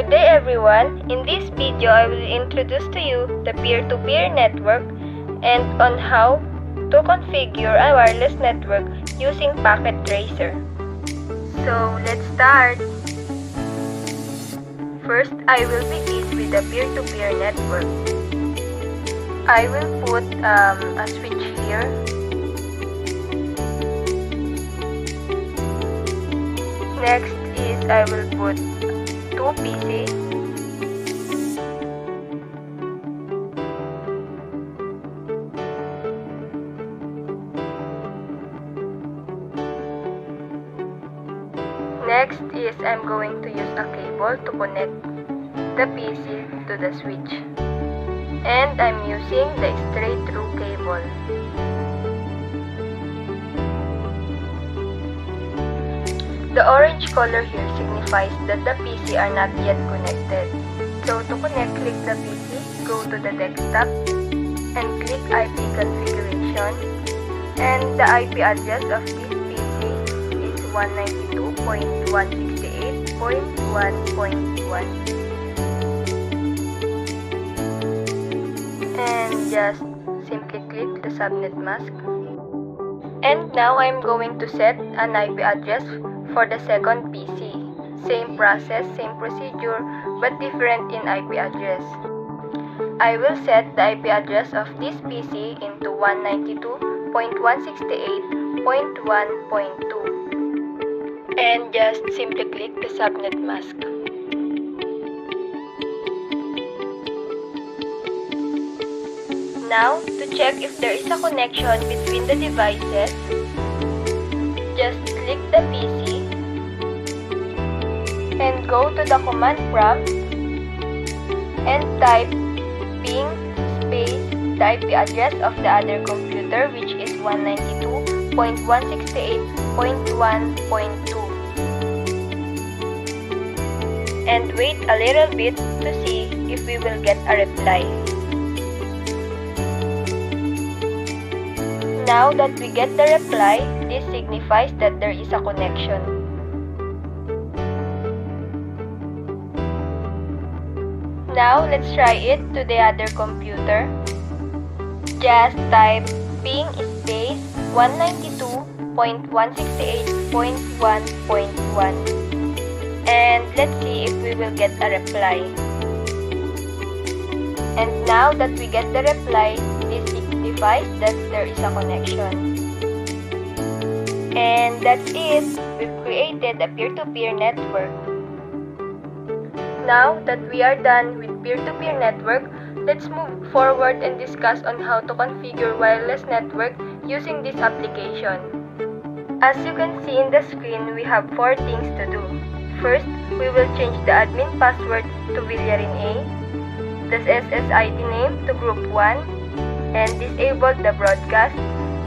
Good day everyone! In this video, I will introduce to you the peer-to-peer network and on how to configure a wireless network using Packet Tracer. So, let's start! First, I will begin with the peer-to-peer network. I will put a switch here. Next is I will put two PCs. Next is I'm going to use a cable to connect the PC to the switch. And I'm using the straight through cable. The orange color here signifies that the PC are not yet connected. So to connect, click the PC, go to the desktop, and click IP configuration. And the IP address of this PC is 192.168.1.1. And just simply click the subnet mask. And now I'm going to set an IP address for the second PC. Same process, same procedure, but different in IP address. I will set the IP address of this PC into 192.168.1.2 and just simply click the subnet mask. Now, to check if there is a connection between the devices, just click the PC and go to the command prompt and type ping space the IP address of the other computer, which is 192.168.1.2, and wait a little bit to see if we will get a reply. Now that we get the reply, this signifies that there is a connection. Now, let's try it to the other computer. Just type ping space 192.168.1.1 and let's see if we will get a reply. And now that we get the reply, this signifies that there is a connection. And that's it. We've created a peer-to-peer network. Now that we are done with peer-to-peer network, let's move forward and discuss on how to configure wireless network using this application. As you can see in the screen, we have 4 things to do. First, we will change the admin password to Villarin A, the SSID name to group 1, and disable the broadcast,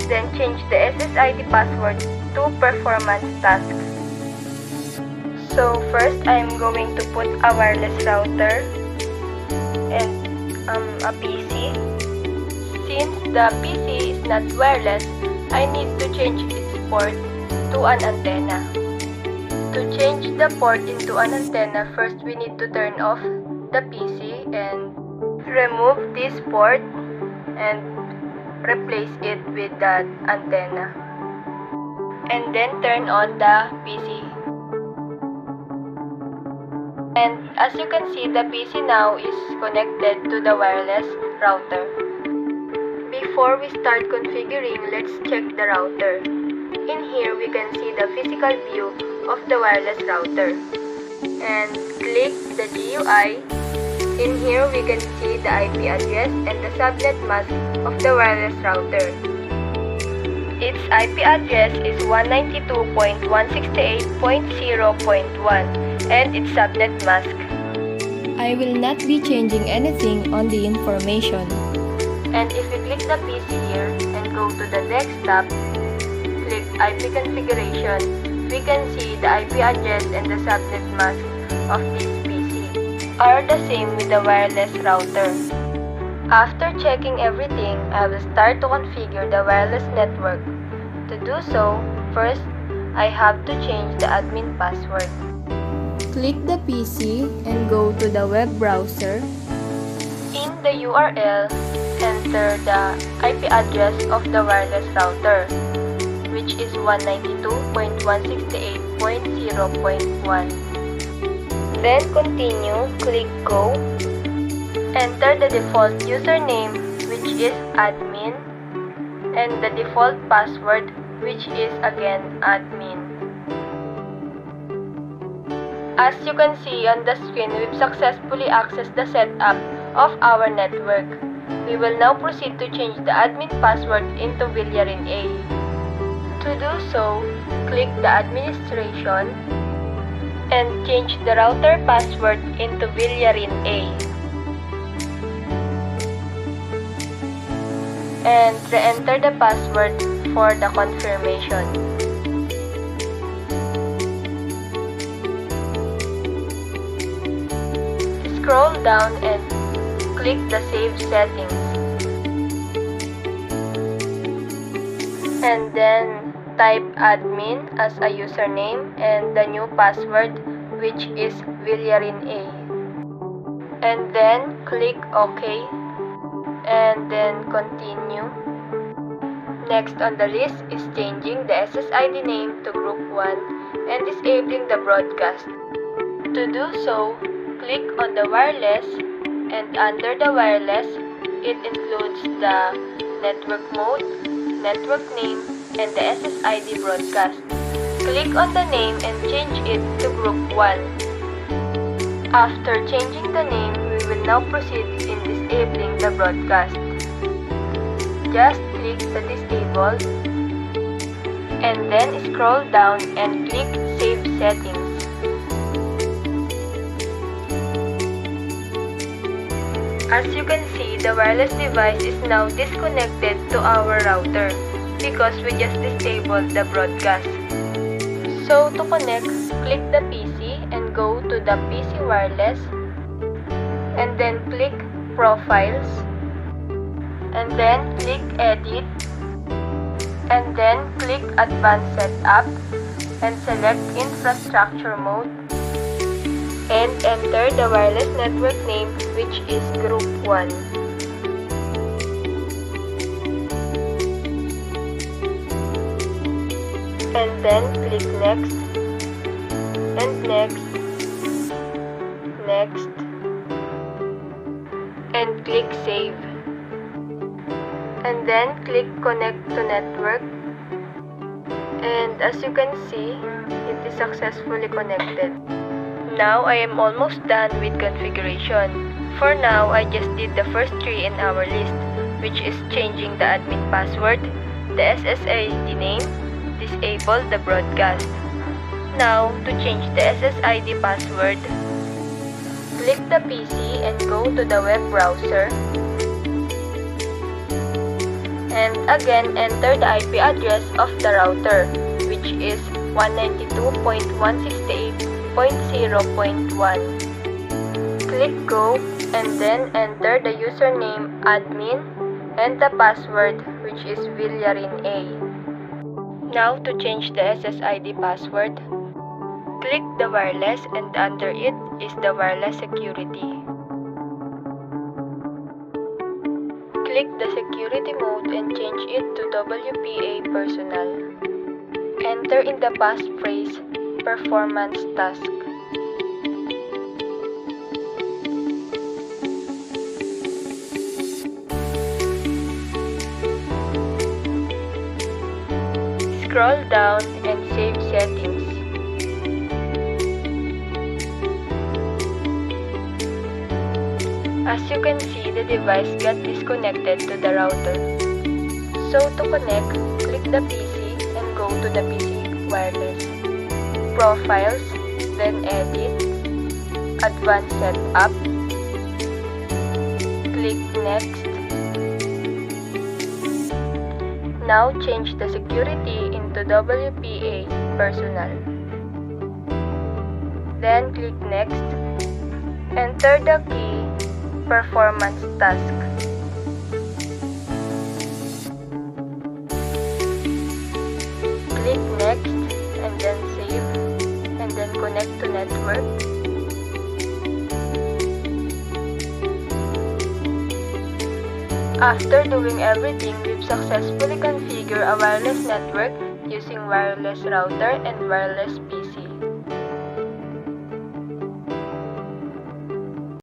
then change the SSID password to performance tasks. So first, I am going to put a wireless router and a PC. Since the PC is not wireless, I need to change its port to an antenna. To change the port into an antenna, first we need to turn off the PC and remove this port and replace it with that antenna. And then turn on the PC. And as you can see, the PC now is connected to the wireless router. Before we start configuring, let's check the router. In here, we can see the physical view of the wireless router. And click the GUI. In here, we can see the IP address and the subnet mask of the wireless router. Its IP address is 192.168.0.1 and its subnet mask. I will not be changing anything on the information. And if we click the PC here and go to the desktop, click IP configuration, we can see the IP address and the subnet mask of this PC are the same with the wireless router. After checking everything, I will start to configure the wireless network. To do so, first, I have to change the admin password. Click the PC and go to the web browser. In the URL, enter the IP address of the wireless router, which is 192.168.0.1. Then continue, click Go. Enter the default username, which is admin, and the default password, which is again admin. As you can see on the screen, we've successfully accessed the setup of our network. We will now proceed to change the admin password into Villarin A. To do so, click the administration and change the router password into Villarin A. And re-enter the password for the confirmation. Scroll down and click the Save Settings. And then type admin as a username and the new password, which is Villarin A. And then click OK. And then continue. Next on the list is changing the SSID name to Group 1 and disabling the broadcast. To do so, click on the wireless, and under the wireless, it includes the network mode, network name, and the SSID broadcast. Click on the name and change it to Group 1. After changing the name, we will now proceed in disabling the broadcast. Just click the Disable and then scroll down and click Save Settings. As you can see, the wireless device is now disconnected to our router because we just disabled the broadcast. So to connect, click the PC and go to the PC wireless and then click Profiles and then click Edit and then click Advanced Setup and select Infrastructure Mode and enter the wireless network name, which is Group 1. And then click Next and Next, Next, and click Save. And then click Connect to Network. And as you can see, it is successfully connected. Now I am almost done with configuration. For now, I just did the first three in our list, which is changing the admin password, the SSID name, disable the broadcast. Now, to change the SSID password, click the PC and go to the web browser. And again, enter the IP address of the router, which is 192.168.0.1. Click Go and then enter the username admin and the password, which is Villarin A. Now to change the SSID password, click the wireless and under it is the wireless security. Click the security mode and change it to WPA personal. Enter in the passphrase performance task. Scroll down and save settings. As you can see, the device got disconnected to the router. So to connect, click the PC and go to the PC wireless. Profiles, then Edit, Advanced Setup, click Next. Now change the security into WPA Personal. Then click Next. Enter the key Performance Task. Click Next and then Save and then connect to network. After doing everything, we've successfully configured a wireless network using wireless router and wireless PC.